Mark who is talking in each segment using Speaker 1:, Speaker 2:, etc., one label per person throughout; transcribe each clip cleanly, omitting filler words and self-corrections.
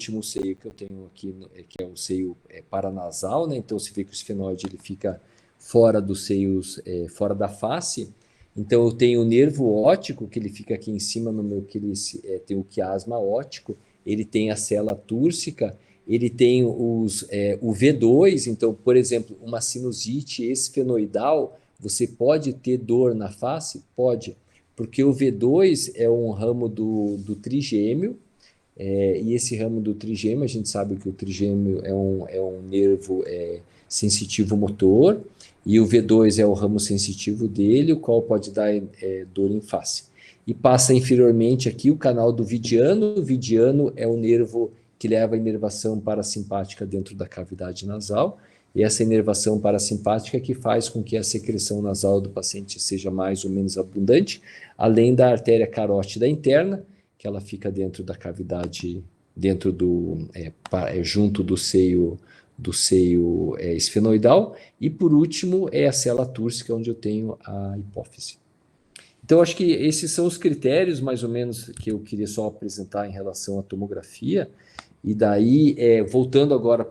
Speaker 1: último seio que eu tenho aqui, que é o seio paranasal, né? Então você vê que o esfenoide ele fica fora dos seios, fora da face. Então eu tenho o nervo óptico, que ele fica aqui em cima no meu, que ele tem o quiasma óptico, ele tem a célula túrcica, ele tem o V2, então, por exemplo, uma sinusite esfenoidal, você pode ter dor na face? Pode, porque o V2 é um ramo do trigêmeo, e esse ramo do trigêmeo, a gente sabe que o trigêmeo é um nervo sensitivo motor, e o V2 é o ramo sensitivo dele, o qual pode dar dor em face. E passa inferiormente aqui o canal do vidiano. O vidiano é o nervo que leva a inervação parasimpática dentro da cavidade nasal, e essa inervação parasimpática é que faz com que a secreção nasal do paciente seja mais ou menos abundante, além da artéria carótida interna, que ela fica dentro da cavidade, dentro junto do seio esfenoidal, e por último é a célula túrcica, onde eu tenho a hipófise. Então, acho que esses são os critérios, mais ou menos, que eu queria só apresentar em relação à tomografia. E daí, voltando agora,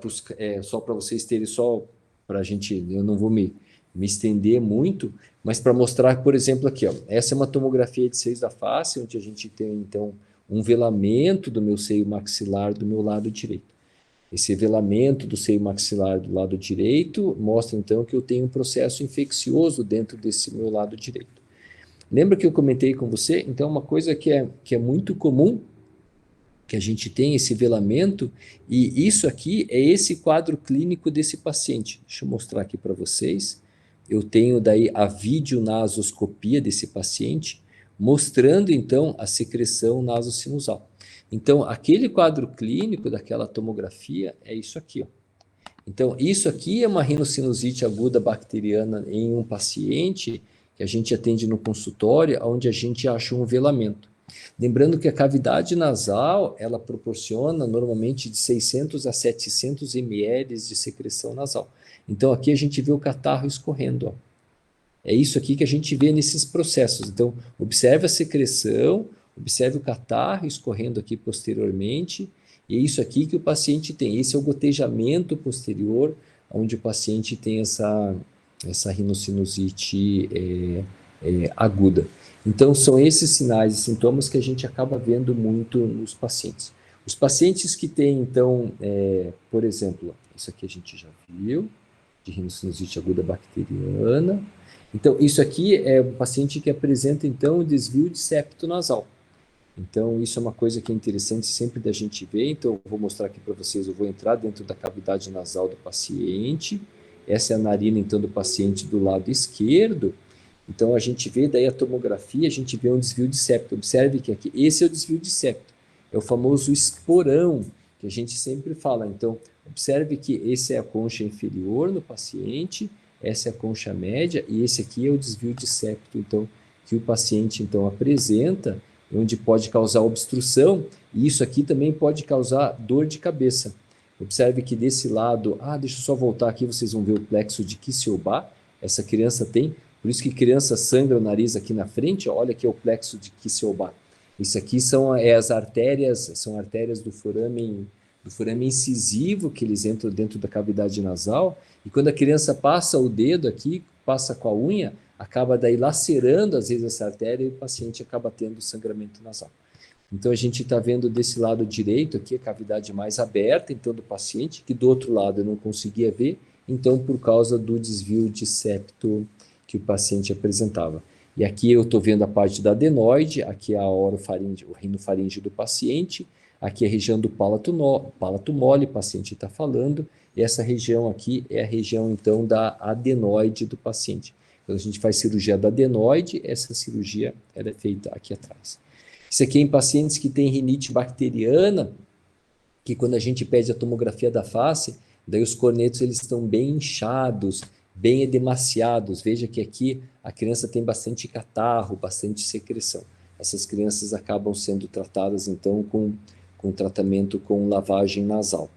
Speaker 1: só para vocês terem, só para a gente, eu não vou me estender muito, mas para mostrar, por exemplo, aqui, ó, essa é uma tomografia de seios da face, onde a gente tem, então, um velamento do meu seio maxilar do meu lado direito. Esse velamento do seio maxilar do lado direito mostra, então, que eu tenho um processo infeccioso dentro desse meu lado direito. Lembra que eu comentei com você? Então, uma coisa que é muito comum, que a gente tem esse velamento, e isso aqui é esse quadro clínico desse paciente. Deixa eu mostrar aqui para vocês. Eu tenho daí a videonasoscopia desse paciente, mostrando, então, a secreção nasosinusal. Então, aquele quadro clínico daquela tomografia é isso aqui, ó. Então, isso aqui é uma rinocinusite aguda bacteriana em um paciente que a gente atende no consultório, onde a gente acha um velamento. Lembrando que a cavidade nasal, ela proporciona normalmente de 600 a 700 ml de secreção nasal. Então, aqui a gente vê o catarro escorrendo, ó. É isso aqui que a gente vê nesses processos. Então, observe a secreção, observe o catarro escorrendo aqui posteriormente, e é isso aqui que o paciente tem. Esse é o gotejamento posterior, onde o paciente tem essa rinocinusite aguda. Então, são esses sinais e sintomas que a gente acaba vendo muito nos pacientes. Os pacientes que têm, então, por exemplo, isso aqui a gente já viu, de rinocinusite aguda bacteriana. Então, isso aqui é um paciente que apresenta, então, desvio de septo nasal. Então, isso é uma coisa que é interessante sempre da gente ver. Então, eu vou mostrar aqui para vocês, eu vou entrar dentro da cavidade nasal do paciente. Essa é a narina, então, do paciente do lado esquerdo. Então, a gente vê daí a tomografia, a gente vê um desvio de septo. Observe que aqui, esse é o desvio de septo. É o famoso esporão, que a gente sempre fala. Então, observe que esse é a concha inferior no paciente, essa é a concha média, e esse aqui é o desvio de septo, então, que o paciente, então, apresenta, onde pode causar obstrução, e isso aqui também pode causar dor de cabeça. Observe que desse lado, deixa eu só voltar aqui, vocês vão ver o plexo de Kissel-Bach, essa criança tem, por isso que criança sangra o nariz aqui na frente, olha aqui é o plexo de Kissel-Bach. Isso aqui são as artérias, são artérias do forame incisivo, que eles entram dentro da cavidade nasal, e quando a criança passa o dedo aqui, passa com a unha, acaba daí lacerando, às vezes, essa artéria, e o paciente acaba tendo sangramento nasal. Então, a gente está vendo desse lado direito aqui, a cavidade mais aberta, então, do paciente, que do outro lado eu não conseguia ver, então, por causa do desvio de septo que o paciente apresentava. E aqui eu estou vendo a parte da adenoide, aqui é a orofaringe, o rinofaringe do paciente, aqui é a região do palato mole, o paciente está falando, e essa região aqui é a região, então, da adenoide do paciente. Quando a gente faz cirurgia da adenoide, essa cirurgia ela é feita aqui atrás. Isso aqui é em pacientes que têm rinite bacteriana, que quando a gente pede a tomografia da face, daí os cornetos eles estão bem inchados, bem edemaciados. Veja que aqui a criança tem bastante catarro, bastante secreção. Essas crianças acabam sendo tratadas, então, com tratamento com lavagem nasal.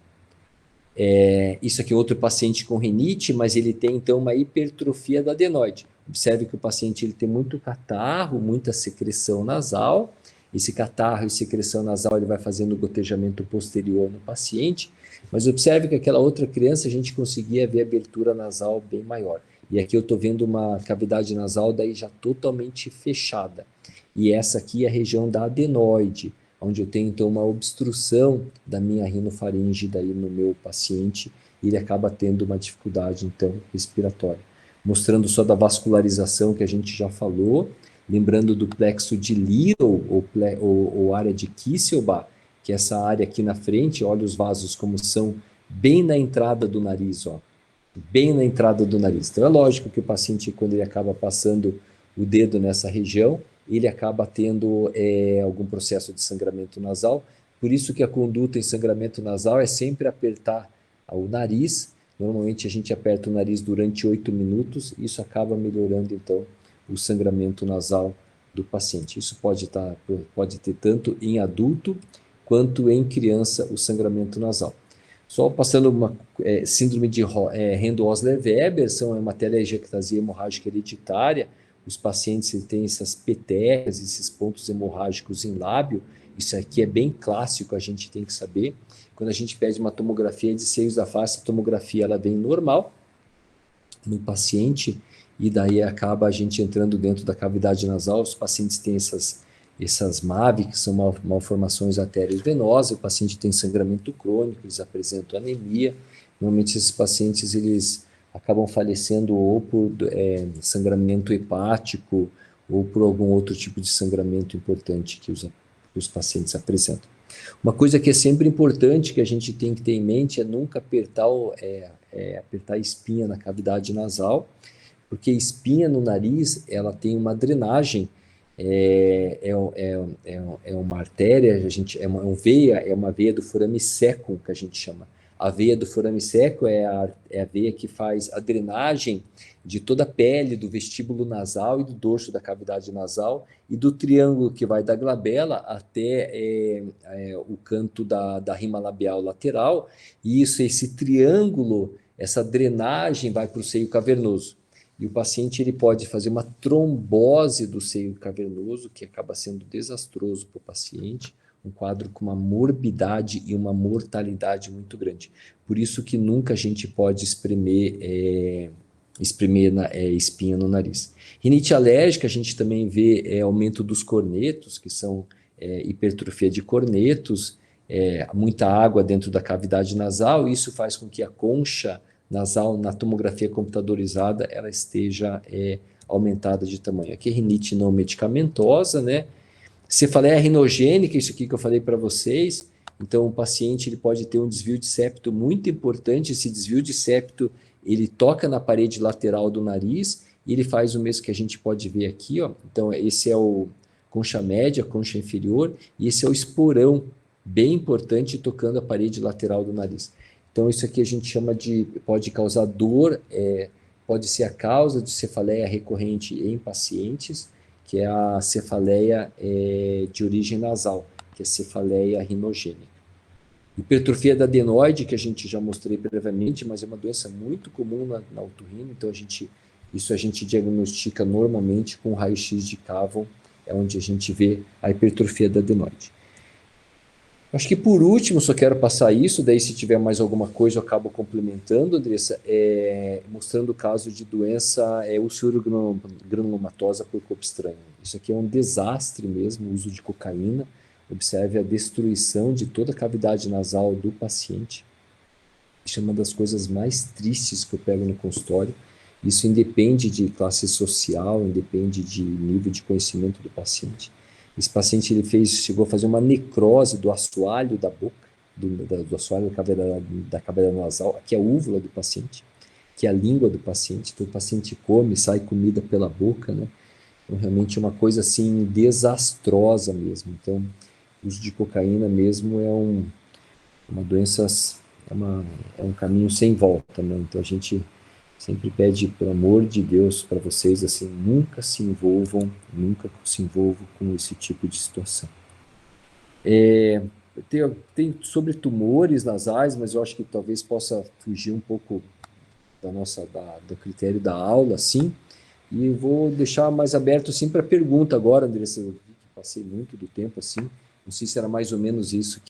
Speaker 1: Isso aqui é outro paciente com rinite, mas ele tem, então, uma hipertrofia da adenoide. Observe que o paciente ele tem muito catarro, muita secreção nasal, esse catarro e secreção nasal, ele vai fazendo o gotejamento posterior no paciente, mas observe que aquela outra criança a gente conseguia ver a abertura nasal bem maior. E aqui eu estou vendo uma cavidade nasal daí já totalmente fechada. E essa aqui é a região da adenoide, onde eu tenho então uma obstrução da minha rinofaringe daí no meu paciente, e ele acaba tendo uma dificuldade então respiratória. Mostrando só da vascularização que a gente já falou, lembrando do plexo de Little ou área de Kisselbach, que é essa área aqui na frente, olha os vasos como são bem na entrada do nariz, ó, bem na entrada do nariz. Então é lógico que o paciente, quando ele acaba passando o dedo nessa região, ele acaba tendo algum processo de sangramento nasal. Por isso que a conduta em sangramento nasal é sempre apertar o nariz. Normalmente a gente aperta o nariz durante 8 minutos, isso acaba melhorando então o sangramento nasal do paciente. Isso pode ter tanto em adulto quanto em criança o sangramento nasal. Só passando uma síndrome de Rendo-Osler-Weber, são uma telangiectasia hemorrágica hereditária. Os pacientes têm essas petérias, esses pontos hemorrágicos em lábio. Isso aqui é bem clássico, a gente tem que saber. Quando a gente pede uma tomografia de seios da face, a tomografia ela vem normal no paciente, e daí acaba a gente entrando dentro da cavidade nasal. Os pacientes têm essas MAV, que são malformações arteriovenosa, o paciente tem sangramento crônico, eles apresentam anemia. Normalmente esses pacientes eles acabam falecendo ou por sangramento hepático ou por algum outro tipo de sangramento importante que os pacientes apresentam. Uma coisa que é sempre importante que a gente tem que ter em mente é nunca apertar a espinha na cavidade nasal, porque a espinha no nariz ela tem uma drenagem, é uma artéria, é uma veia do forame secum, que a gente chama. A veia do forame seco é a veia que faz a drenagem de toda a pele, do vestíbulo nasal e do dorso da cavidade nasal, e do triângulo que vai da glabela até o canto da rima labial lateral, e esse triângulo, essa drenagem vai para o seio cavernoso. E o paciente ele pode fazer uma trombose do seio cavernoso, que acaba sendo desastroso para o paciente, um quadro com uma morbidade e uma mortalidade muito grande. Por isso que nunca a gente pode espremer espinha no nariz. Rinite alérgica, a gente também vê aumento dos cornetos, que são hipertrofia de cornetos, muita água dentro da cavidade nasal, e isso faz com que a concha nasal, na tomografia computadorizada, ela esteja aumentada de tamanho. Aqui é rinite não medicamentosa, né? Cefaleia rinogênica, isso aqui que eu falei para vocês. Então, o paciente ele pode ter um desvio de septo muito importante. Esse desvio de septo, ele toca na parede lateral do nariz e ele faz o mesmo que a gente pode ver aqui, ó. Então, esse é o concha média, concha inferior, e esse é o esporão, bem importante, tocando a parede lateral do nariz. Então, isso aqui a gente chama pode causar dor, pode ser a causa de cefaleia recorrente em pacientes, que é a cefaleia de origem nasal, que é cefaleia rinogênica. Hipertrofia da adenoide, que a gente já mostrei brevemente, mas é uma doença muito comum na otorrino, então isso a gente diagnostica normalmente com raio-x de Cavon, é onde a gente vê a hipertrofia da adenoide. Acho que por último, só quero passar isso, daí se tiver mais alguma coisa eu acabo complementando, Andressa, mostrando o caso de doença ulcerogranulomatosa por corpo estranho. Isso aqui é um desastre mesmo, o uso de cocaína. Observe a destruição de toda a cavidade nasal do paciente. Isso é uma das coisas mais tristes que eu pego no consultório. Isso independe de classe social, independe de nível de conhecimento do paciente. Esse paciente chegou a fazer uma necrose do assoalho da boca, do assoalho da cavidade nasal, aqui é a úvula do paciente, que é a língua do paciente. Então o paciente come, sai comida pela boca, né? Então realmente é uma coisa assim desastrosa mesmo. Então o uso de cocaína mesmo uma doença, é um caminho sem volta, né? Então a gente sempre pede, pelo amor de Deus, para vocês, assim, nunca se envolvam com esse tipo de situação. Tem sobre tumores nasais, mas eu acho que talvez possa fugir um pouco do critério da aula, assim, e vou deixar mais aberto, assim, para pergunta agora, Andressa. passei muito do tempo assim, não sei se era mais ou menos isso